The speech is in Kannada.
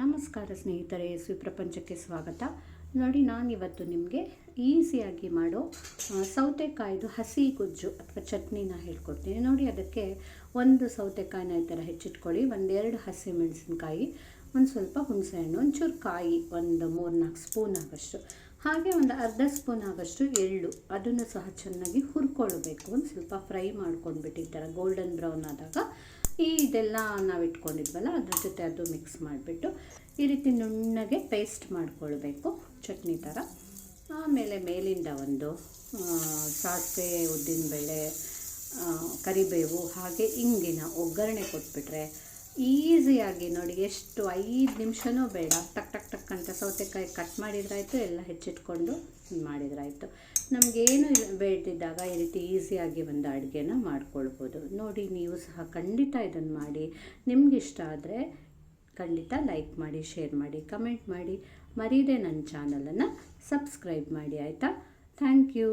ನಮಸ್ಕಾರ ಸ್ನೇಹಿತರೆ, ಪ್ರಪಂಚಕ್ಕೆ ಸ್ವಾಗತ. ನೋಡಿ, ನಾನಿವತ್ತು ನಿಮಗೆ ಈಸಿಯಾಗಿ ಮಾಡೋ ಸೌತೆಕಾಯ್ದು ಹಸಿ ಗೊಜ್ಜು ಅಥವಾ ಚಟ್ನಿನ ಹೇಳ್ಕೊಡ್ತೀನಿ. ನೋಡಿ, ಅದಕ್ಕೆ ಒಂದು ಸೌತೆಕಾಯಿನ ಈ ಥರ ಹೆಚ್ಚಿಟ್ಕೊಳ್ಳಿ, ಒಂದೆರಡು ಹಸಿಮೆಣಸಿನ್ಕಾಯಿ, ಒಂದು ಸ್ವಲ್ಪ ಹುಣಸೆಹಣ್ಣು, ಒಂಚೂರು ಕಾಯಿ, ಒಂದು 3-4 ಸ್ಪೂನ್ ಆಗೋಷ್ಟು, ಹಾಗೆ ಒಂದು ಅರ್ಧ ಸ್ಪೂನ್ ಆಗೋಷ್ಟು ಎಳ್ಳು, ಅದನ್ನು ಸಹ ಚೆನ್ನಾಗಿ ಹುರ್ಕೊಳ್ಬೇಕು. ಒಂದು ಸ್ವಲ್ಪ ಫ್ರೈ ಮಾಡ್ಕೊಂಡ್ಬಿಟ್ಟು ಈ ಥರ ಗೋಲ್ಡನ್ ಬ್ರೌನ್ ಆದಾಗ ಇದೆಲ್ಲ ನಾವು ಇಟ್ಕೊಂಡಿದ್ವಲ್ಲ ಅದ್ರ ಜೊತೆ ಅದು ಮಿಕ್ಸ್ ಮಾಡಿಬಿಟ್ಟು ಈ ರೀತಿ ನುಣ್ಣಗೆ ಪೇಸ್ಟ್ ಮಾಡ್ಕೊಳ್ಬೇಕು, ಚಟ್ನಿ ಥರ. ಆಮೇಲೆ ಮೇಲಿಂದ ಒಂದು ಸಾಸಿವೆ, ಉದ್ದಿನಬೇಳೆ, ಕರಿಬೇವು ಹಾಗೆ ಇಂಗಿನ ಒಗ್ಗರಣೆ ಕೊಟ್ಬಿಟ್ರೆ ಈಸಿಯಾಗಿ ನೋಡಿ, ಎಷ್ಟು 5 ನಿಮಿಷನೂ ಬೇಡ, ಟಕ್ ಟಕ್ ಟಕ್ ಅಂತ ಸೌತೆಕಾಯಿ ಕಟ್ ಮಾಡಿದ್ರಾಯ್ತು, ಎಲ್ಲ ಹೆಚ್ಚಿಟ್ಕೊಂಡು ಮಾಡಿದ್ರಾಯ್ತು. ನಮಗೇನು ಬೇಡದಿದ್ದಾಗ ಈ ರೀತಿ ಈಸಿಯಾಗಿ ಒಂದು ಅಡುಗೆನ ಮಾಡ್ಕೊಳ್ಬೋದು. ನೋಡಿ, ನೀವು ಸಹ ಖಂಡಿತ ಇದನ್ನು ಮಾಡಿ. ನಿಮಗಿಷ್ಟ ಆದರೆ ಖಂಡಿತ ಲೈಕ್ ಮಾಡಿ, ಶೇರ್ ಮಾಡಿ, ಕಮೆಂಟ್ ಮಾಡಿ, ಮರೀದೆ ನನ್ನ ಚಾನಲನ್ನು ಸಬ್ಸ್ಕ್ರೈಬ್ ಮಾಡಿ, ಆಯಿತಾ? Thank you.